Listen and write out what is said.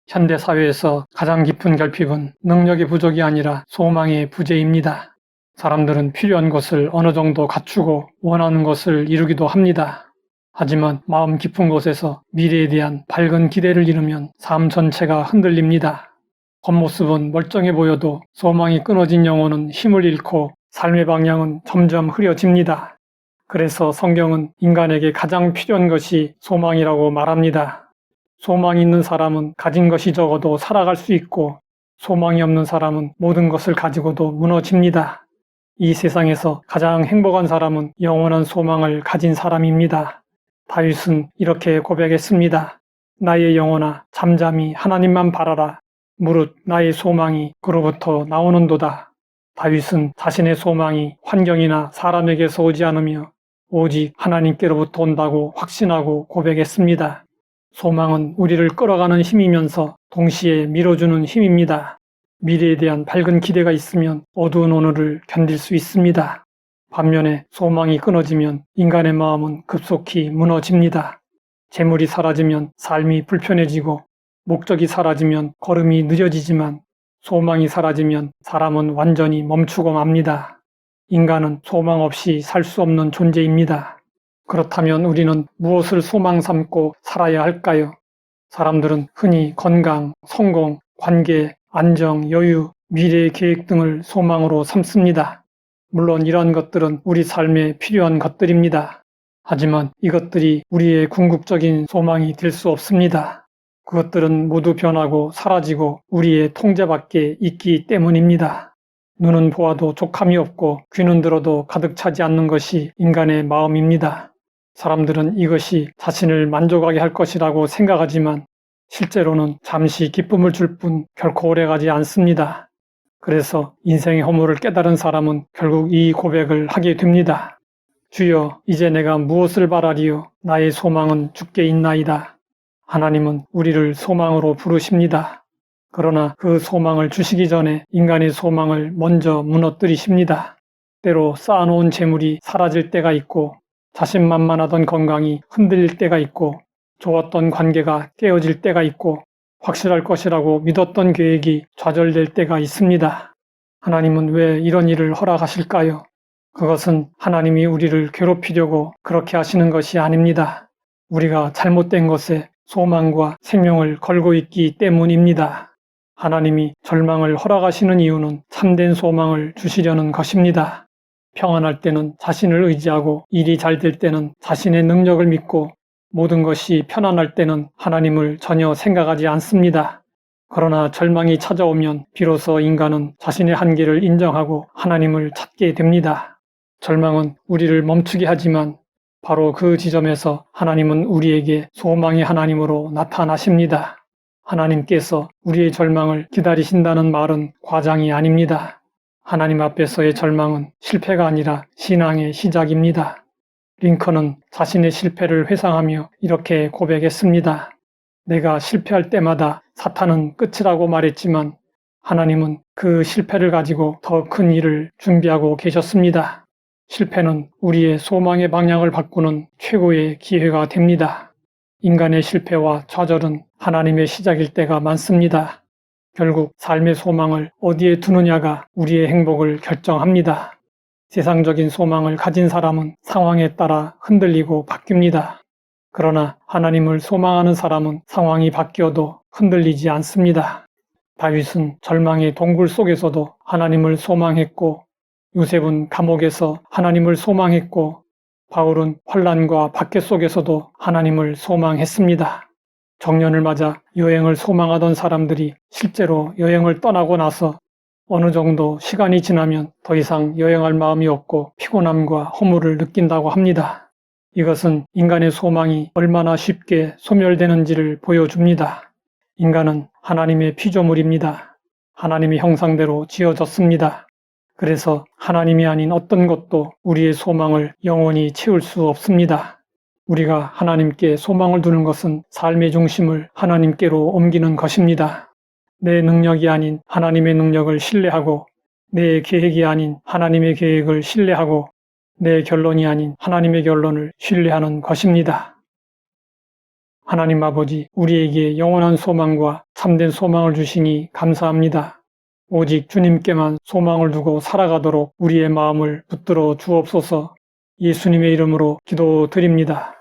현대사회에서 가장 깊은 결핍은 능력의 부족이 아니라 소망의 부재입니다. 사람들은 필요한 것을 어느 정도 갖추고 원하는 것을 이루기도 합니다. 하지만 마음 깊은 곳에서 미래에 대한 밝은 기대를 잃으면 삶 전체가 흔들립니다. 겉모습은 멀쩡해 보여도 소망이 끊어진 영혼은 힘을 잃고 삶의 방향은 점점 흐려집니다. 그래서 성경은 인간에게 가장 필요한 것이 소망이라고 말합니다. 소망이 있는 사람은 가진 것이 적어도 살아갈 수 있고 소망이 없는 사람은 모든 것을 가지고도 무너집니다. 이 세상에서 가장 행복한 사람은 영원한 소망을 가진 사람입니다. 다윗은 이렇게 고백했습니다. 나의 영혼아 잠잠히 하나님만 바라라. 무릇 나의 소망이 그로부터 나오는도다. 다윗은 자신의 소망이 환경이나 사람에게서 오지 않으며 오직 하나님께로부터 온다고 확신하고 고백했습니다. 소망은 우리를 끌어가는 힘이면서 동시에 밀어주는 힘입니다. 미래에 대한 밝은 기대가 있으면 어두운 오늘을 견딜 수 있습니다. 반면에 소망이 끊어지면 인간의 마음은 급속히 무너집니다. 재물이 사라지면 삶이 불편해지고 목적이 사라지면 걸음이 느려지지만 소망이 사라지면 사람은 완전히 멈추고 맙니다. 인간은 소망 없이 살 수 없는 존재입니다. 그렇다면 우리는 무엇을 소망 삼고 살아야 할까요? 사람들은 흔히 건강, 성공, 관계, 안정, 여유, 미래의 계획 등을 소망으로 삼습니다. 물론 이러한 것들은 우리 삶에 필요한 것들입니다. 하지만 이것들이 우리의 궁극적인 소망이 될 수 없습니다. 그것들은 모두 변하고 사라지고 우리의 통제 밖에 있기 때문입니다. 눈은 보아도 족함이 없고 귀는 들어도 가득 차지 않는 것이 인간의 마음입니다. 사람들은 이것이 자신을 만족하게 할 것이라고 생각하지만 실제로는 잠시 기쁨을 줄 뿐 결코 오래가지 않습니다. 그래서 인생의 허물을 깨달은 사람은 결국 이 고백을 하게 됩니다. 주여, 이제 내가 무엇을 바라리요? 나의 소망은 주께 있나이다. 하나님은 우리를 소망으로 부르십니다. 그러나 그 소망을 주시기 전에 인간의 소망을 먼저 무너뜨리십니다. 때로 쌓아놓은 재물이 사라질 때가 있고 자신만만하던 건강이 흔들릴 때가 있고 좋았던 관계가 깨어질 때가 있고 확실할 것이라고 믿었던 계획이 좌절될 때가 있습니다. 하나님은 왜 이런 일을 허락하실까요? 그것은 하나님이 우리를 괴롭히려고 그렇게 하시는 것이 아닙니다. 우리가 잘못된 것에 소망과 생명을 걸고 있기 때문입니다. 하나님이 절망을 허락하시는 이유는 참된 소망을 주시려는 것입니다. 평안할 때는 자신을 의지하고 일이 잘 될 때는 자신의 능력을 믿고 모든 것이 편안할 때는 하나님을 전혀 생각하지 않습니다. 그러나 절망이 찾아오면 비로소 인간은 자신의 한계를 인정하고 하나님을 찾게 됩니다. 절망은 우리를 멈추게 하지만 바로 그 지점에서 하나님은 우리에게 소망의 하나님으로 나타나십니다. 하나님께서 우리의 절망을 기다리신다는 말은 과장이 아닙니다. 하나님 앞에서의 절망은 실패가 아니라 신앙의 시작입니다. 링컨은 자신의 실패를 회상하며 이렇게 고백했습니다. 내가 실패할 때마다 사탄은 끝이라고 말했지만 하나님은 그 실패를 가지고 더 큰 일을 준비하고 계셨습니다. 실패는 우리의 소망의 방향을 바꾸는 최고의 기회가 됩니다. 인간의 실패와 좌절은 하나님의 시작일 때가 많습니다. 결국 삶의 소망을 어디에 두느냐가 우리의 행복을 결정합니다. 세상적인 소망을 가진 사람은 상황에 따라 흔들리고 바뀝니다. 그러나 하나님을 소망하는 사람은 상황이 바뀌어도 흔들리지 않습니다. 다윗은 절망의 동굴 속에서도 하나님을 소망했고 요셉은 감옥에서 하나님을 소망했고 바울은 환난과 박해 속에서도 하나님을 소망했습니다. 정년을 맞아 여행을 소망하던 사람들이 실제로 여행을 떠나고 나서 어느 정도 시간이 지나면 더 이상 여행할 마음이 없고 피곤함과 허물을 느낀다고 합니다. 이것은 인간의 소망이 얼마나 쉽게 소멸되는지를 보여줍니다. 인간은 하나님의 피조물입니다. 하나님의 형상대로 지어졌습니다. 그래서 하나님이 아닌 어떤 것도 우리의 소망을 영원히 채울 수 없습니다. 우리가 하나님께 소망을 두는 것은 삶의 중심을 하나님께로 옮기는 것입니다. 내 능력이 아닌 하나님의 능력을 신뢰하고 내 계획이 아닌 하나님의 계획을 신뢰하고 내 결론이 아닌 하나님의 결론을 신뢰하는 것입니다. 하나님 아버지, 우리에게 영원한 소망과 참된 소망을 주시니 감사합니다. 오직 주님께만 소망을 두고 살아가도록 우리의 마음을 붙들어 주옵소서. 예수님의 이름으로 기도드립니다.